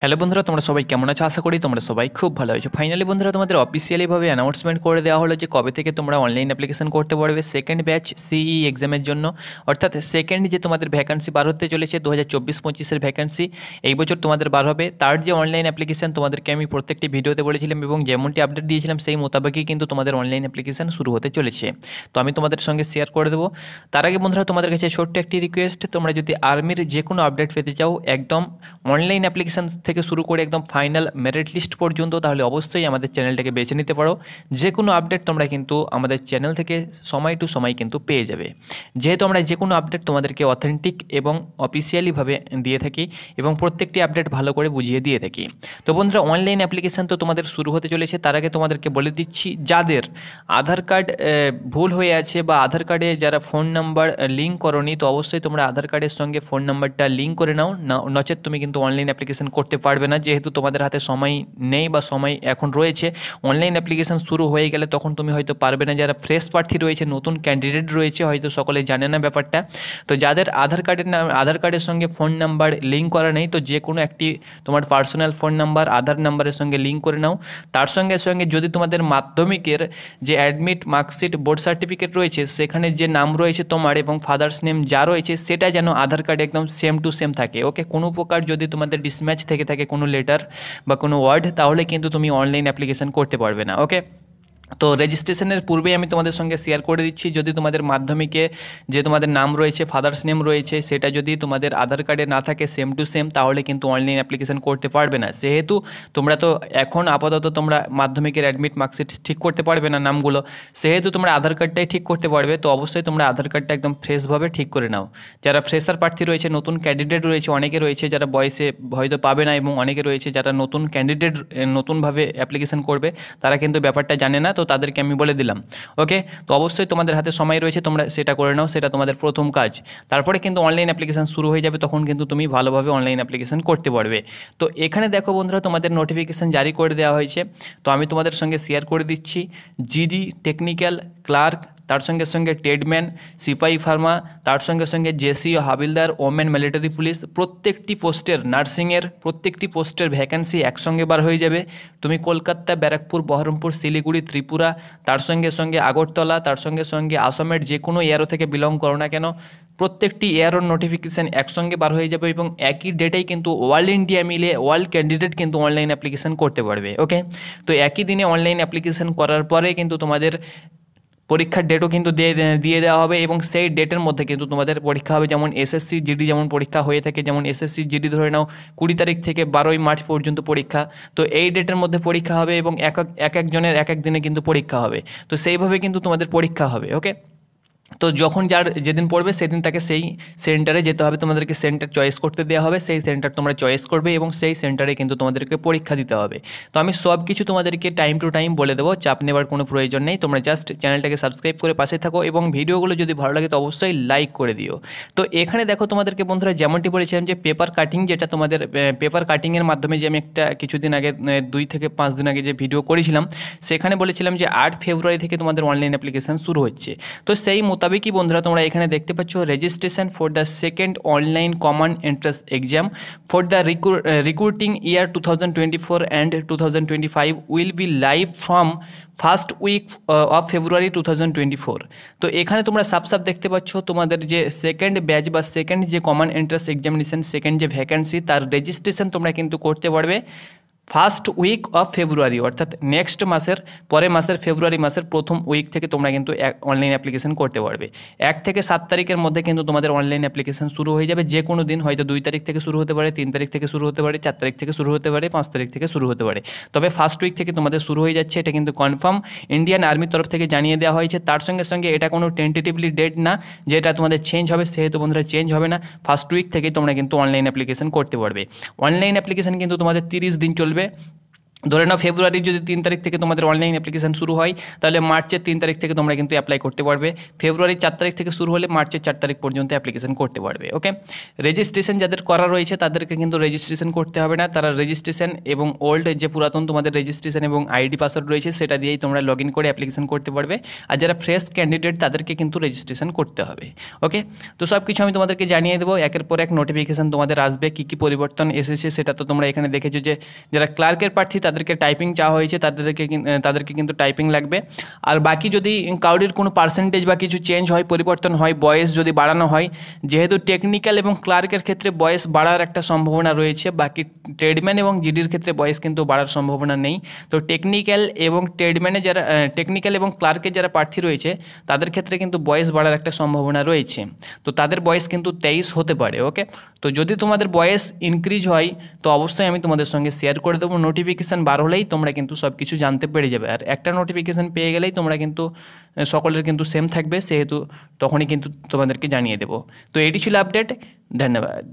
Hello বন্ধুরা, তোমরা সবাই কেমন আছো? আশা করি তোমরা সবাই খুব ভালো আছো। ফাইনালি বন্ধুরা, তোমাদের অফিসিয়ালিভাবে অ্যানাউন্সমেন্ট করে দেওয়া হলো যে কবে থেকে তোমরা অনলাইন অ্যাপ্লিকেশন করতে পারবে সেকেন্ড ব্যাচ সিই এক্সামের জন্য। অর্থাৎ সেকেন্ড যে তোমাদের ভ্যাকান্সি বার হতে চলেছে 2024-25 ভ্যাকান্সি এই বছর তোমাদের বার হবে, তার যে অনলাইন অ্যাপ্লিকেশন তোমাদেরকে আমি প্রত্যেকটি ভিডিওতে বলেছিলাম এবং যেমনটি আপডেট দিয়েছিলাম সেই মোতাবেকই কিন্তু তোমাদের অনলাইন অ্যাপ্লিকেশন শুরু হতে চলেছে। তো আমি তোমাদের সঙ্গে শেয়ার করে দেবো। তার আগে বন্ধুরা, তোমাদের কাছে ছোট্ট একটি রিকোয়েস্ট, তোমরা যদি আর্মির যে কোনো আপডেট পেতে চাও একদম অনলাইন অ্যাপ্লিকেশন থেকে শুরু করে একদম ফাইনাল মেরিট লিস্ট পর্যন্ত, তাহলে অবশ্যই আমাদের চ্যানেলটাকে বেছে নিতে পারো। যে কোনো আপডেট তোমরা কিন্তু আমাদের চ্যানেল থেকে সময় টু সময় কিন্তু পেয়ে যাবে, যেহেতু আমরা যে কোনো আপডেট তোমাদেরকে অথেন্টিক এবং অফিসিয়ালিভাবে দিয়ে থাকি এবং প্রত্যেকটি আপডেট ভালো করে বুঝিয়ে দিয়ে থাকি। তো বন্ধুরা, অনলাইন অ্যাপ্লিকেশান তো তোমাদের শুরু হতে চলেছে। তার আগে তোমাদেরকে বলে দিচ্ছি, যাদের আধার কার্ড ভুল হয়ে আছে বা আধার কার্ডে যারা ফোন নাম্বার লিঙ্ক করোনি, তো অবশ্যই তোমরা আধার কার্ডের সঙ্গে ফোন নাম্বারটা লিঙ্ক করে নাও, নচেত তুমি কিন্তু অনলাইন অ্যাপ্লিকেশন করতে পারবে না, যেহেতু তোমাদের হাতে সময় নেই বা সময় এখন রয়েছে। অনলাইন অ্যাপ্লিকেশন শুরু হয়ে গেলে তখন তুমি হয়তো পারবে না। যারা ফ্রেশ প্রার্থী রয়েছে, নতুন ক্যান্ডিডেট রয়েছে, হয়তো সকলে জানে না ব্যাপারটা। তো যাদের আধার কার্ডের সঙ্গে ফোন নাম্বার লিঙ্ক করা নেই, তো যে কোনো একটি তোমার পার্সোনাল ফোন নাম্বার আধার নাম্বারের সঙ্গে লিঙ্ক করে নাও। তার সঙ্গে সঙ্গে যদি তোমাদের মাধ্যমিকের যে অ্যাডমিট মার্কশিট বোর্ড সার্টিফিকেট রয়েছে, সেখানে যে নাম রয়েছে তোমার এবং ফাদার্স নেম যা রয়েছে সেটা যেন আধার কার্ডে একদম সেম টু সেম থাকে। ওকে, কোনো প্রকার যদি তোমাদের ডিসম্যাচ থেকে থাকে কোনো লেটার বা কোনো ওয়ার্ড, তাহলে কিন্তু তুমি অনলাইন অ্যাপ্লিকেশন করতে পারবে না। ওকে, তো রেজিস্ট্রেশনের পূর্বেই আমি তোমাদের সঙ্গে শেয়ার করে দিচ্ছি, যদি তোমাদের মাধ্যমিকে যে তোমাদের নাম রয়েছে, ফাদার্স নেম রয়েছে, সেটা যদি তোমাদের আধার কার্ডে না থাকে সেম টু সেম, তাহলে কিন্তু অনলাইন অ্যাপ্লিকেশন করতে পারবে না। যেহেতু তোমরা তো এখন আপাতত তোমরা মাধ্যমিকের অ্যাডমিট মার্কশিট ঠিক করতে পারবে না নামগুলো, সেহেতু তোমরা আধার কার্ডটাই ঠিক করতে পারবে। তো অবশ্যই তোমরা আধার কার্ডটা একদম ফ্রেশভাবে ঠিক করে নাও। যারা ফ্রেশার প্রার্থী রয়েছে, নতুন ক্যান্ডিডেট রয়েছে, অনেকে রয়েছে যারা বয়সে হয়তো পাবে না এবং অনেকে রয়েছে যারা নতুন ক্যান্ডিডেট নতুনভাবে অ্যাপ্লিকেশন করবে, তারা কিন্তু ব্যাপারটা জানে না, তো তাদেরকে আমি বলে দিলাম। ওকে, তো অবশ্যই তোমাদের হাতে সময় রয়েছে, তোমরা সেটা করে নাও, সেটা তোমাদের প্রথম কাজ। তারপরে কিন্তু অনলাইন অ্যাপ্লিকেশন শুরু হয়ে যাবে, তখন কিন্তু তুমি ভালোভাবে অনলাইন অ্যাপ্লিকেশন করতে পারবে। তো এখানে দেখো বন্ধুরা, তোমাদের নোটিফিকেশান জারি করে দেওয়া হয়েছে, তো আমি তোমাদের সঙ্গে শেয়ার করে দিচ্ছি। জিডি টেকনিক্যাল ক্লার্ক, তার সঙ্গে সঙ্গে ট্রেডম্যান, সিপাহি ফার্মা, তার সঙ্গে সঙ্গে জেসি ও হাবিলদার, ওমেন মিলিটারি পুলিশ, প্রত্যেকটি পোস্টের নার্সিংয়ের প্রত্যেকটি পোস্টের ভ্যাকেন্সি একসঙ্গে বার হয়ে যাবে। তুমি কলকাতা, ব্যারাকপুর, বহরমপুর, শিলিগুড়ি, ত্রিপুরা, তার সঙ্গে সঙ্গে আগরতলা, তার সঙ্গে সঙ্গে আসামের যে কোনো এয়ারো থেকে বিলং করো না কেন, প্রত্যেকটি এয়ারোর নোটিফিকেশান একসঙ্গে বার হয়ে যাবে এবং একই ডেটেই কিন্তু অল ইন্ডিয়া মিলে অল ক্যান্ডিডেট কিন্তু অনলাইন অ্যাপ্লিকেশান করতে পারবে। ওকে, তো একই দিনে অনলাইন অ্যাপ্লিকেশান করার পরে কিন্তু তোমাদের পরীক্ষার ডেটও কিন্তু দিয়ে দেওয়া হবে এবং সেই ডেটের মধ্যে কিন্তু তোমাদের পরীক্ষা হবে। যেমন এসএসসি জিডি যেমন পরীক্ষা হয়ে থাকে, যেমন এসএসসি জিডি ধরে নাও 20 তারিখ থেকে 12ই মার্চ পর্যন্ত পরীক্ষা, তো এই ডেটের মধ্যে পরীক্ষা হবে এবং এক একজনের এক এক দিনে কিন্তু পরীক্ষা হবে। তো সেইভাবে কিন্তু তোমাদের পরীক্ষা হবে। ওকে, তো যখন যার যেদিন পড়বে সেদিন তাকে সেই সেন্টারে যেতে হবে, তোমাদেরকে সেন্টার চয়েস করতে দেওয়া হবে, সেই সেন্টার তোমরা চয়েস করবে এবং সেই সেন্টারে কিন্তু তোমাদেরকে পরীক্ষা দিতে হবে। তো আমি সব কিছু তোমাদেরকে টাইম টু টাইম বলে দেবো, চাপ নেবার কোনো প্রয়োজন নেই। তোমরা জাস্ট চ্যানেলটাকে সাবস্ক্রাইব করে পাশে থাকো এবং ভিডিওগুলো যদি ভালো লাগে তো অবশ্যই লাইক করে দিও। তো এখানে দেখো তোমাদেরকে বন্ধুরা, যেমনটি বলেছিলাম যে পেপার কাটিং, যেটা তোমাদের পেপার কাটিংয়ের মাধ্যমে যে আমি একটা কিছুদিন আগে 2 থেকে 5 দিন আগে যে ভিডিও করেছিলাম, সেখানে বলেছিলাম যে 8 ফেব্রুয়ারি থেকে তোমাদের অনলাইন অ্যাপ্লিকেশান শুরু হচ্ছে। তো সেই মোতাবেকই বন্ধুরা, তোমরা এখানে দেখতে পাচ্ছ registration for the second online common entrance exam for the recruiting year 2024 and 2025 will be live from first week of February 2024। তো এখানে তোমরা সাফ দেখতে পাচ্ছ তোমাদের যে সেকেন্ড ব্যাচ বা সেকেন্ড যে কমন এন্ট্রান্স এক্সামিনেশন, সেকেন্ড যে ভ্যাকেন্সি, তার রেজিস্ট্রেশন তোমরা কিন্তু করতে পারবে ফার্স্ট উইক অফ ফেব্রুয়ারি, অর্থাৎ নেক্সট মাসের পরের মাসের ফেব্রুয়ারি মাসের প্রথম উইক থেকে তোমরা কিন্তু অনলাইন অ্যাপ্লিকেশন করতে পারবে। 1 থেকে 7 তারিখের মধ্যে কিন্তু তোমাদের অনলাইন অ্যাপ্লিকেশন শুরু হয়ে যাবে। যে কোনো দিন, হয়তো 2 তারিখ থেকে শুরু হতে পারে, 3 তারিখ থেকে শুরু হতে পারে, 4 তারিখ থেকে শুরু হতে পারে, 5 তারিখ থেকে শুরু হতে পারে, তবে ফার্স্ট উইক থেকে তোমাদের শুরু হয়ে যাচ্ছে, এটা কিন্তু কনফার্ম ইন্ডিয়ান আর্মির তরফ থেকে জানিয়ে দেওয়া হয়েছে। তার সঙ্গে সঙ্গে এটা কোনো টেন্টেটিভলি ডেট না যে এটা তোমাদের চেঞ্জ হবে, সেহেতু বন্ধুরা চেঞ্জ হবে না, ফার্স্ট উইক থেকেই তোমরা কিন্তু অনলাইন অ্যাপ্লিকেশন করতে পারবে। অনলাইন অ্যাপ্লিকেশন কিন্তু তোমাদের 30 দিন চলবে। ধরে নাও ফেব্রুয়ারির যদি 3 তারিখ থেকে তোমাদের অনলাইন অ্যাপ্লিকেশন শুরু হয়, তাহলে মার্চের 3 তারিখ থেকে তোমরা কিন্তু অ্যাপ্লাই করতে পারবে। ফেব্রুয়ারির 4 তারিখ থেকে শুরু হলে মার্চের 4 তারিখ পর্যন্ত অ্যাপ্লিকেশন করতে পারবে। ওকে, রেজিস্ট্রেশন যাদের করা রয়েছে তাদেরকে কিন্তু রেজিস্ট্রেশন করতে হবে না, তারা রেজিস্ট্রেশন এবং ওল্ড যে পুরাতন তোমাদের রেজিস্ট্রেশন এবং আইডি পাসওয়ার্ড রয়েছে সেটা দিয়েই তোমরা লগ ইন করে অ্যাপ্লিকেশন করতে পারবে। আর যারা ফ্রেশ ক্যান্ডিডেট তাদেরকে কিন্তু রেজিস্ট্রেশন করতে হবে। ওকে, তো সব কিছু আমি তোমাদেরকে জানিয়ে দেবো, একের পর এক নোটিফিকেশান তোমাদের আসবে, কী কী পরিবর্তন এসেছে সেটা তো তোমরা এখানে দেখেছো যে যারা ক্লার্কের প্রার্থী তাদেরকে টাইপিং চাওয়া হয়েছে, তাদেরকে কিন্তু টাইপিং লাগবে। আর বাকি যদি কাউরির কোনো পার্সেন্টেজ বা কিছু চেঞ্জ হয়, পরিবর্তন হয়, বয়স যদি বাড়ানো হয়, যেহেতু টেকনিক্যাল এবং ক্লার্কের ক্ষেত্রে বয়স বাড়ার একটা সম্ভাবনা রয়েছে, বাকি ট্রেডম্যান এবং জিডির ক্ষেত্রে বয়স কিন্তু বাড়ার সম্ভাবনা নেই। তো টেকনিক্যাল এবং ট্রেডম্যানে যারা টেকনিক্যাল এবং ক্লার্কের যারা প্রার্থী রয়েছে তাদের ক্ষেত্রে কিন্তু বয়স বাড়ার একটা সম্ভাবনা রয়েছে, তো তাদের বয়স কিন্তু 23 হতে পারে। ওকে, তো যদি তোমাদের বয়স ইনক্রিজ হয় তো অবশ্যই আমি তোমাদের সঙ্গে শেয়ার করে দেবো। নোটিফিকেশান বার হলেই তোমরা কিন্তু সব কিছু জানতে পেরে যাবে, আর একটা নোটিফিকেশান পেয়ে গেলেই তোমরা কিন্তু সকলের কিন্তু সেম থাকবে, সেহেতু তখনই কিন্তু তোমাদেরকে জানিয়ে দেবো। তো এটি ছিল আপডেট, ধন্যবাদ।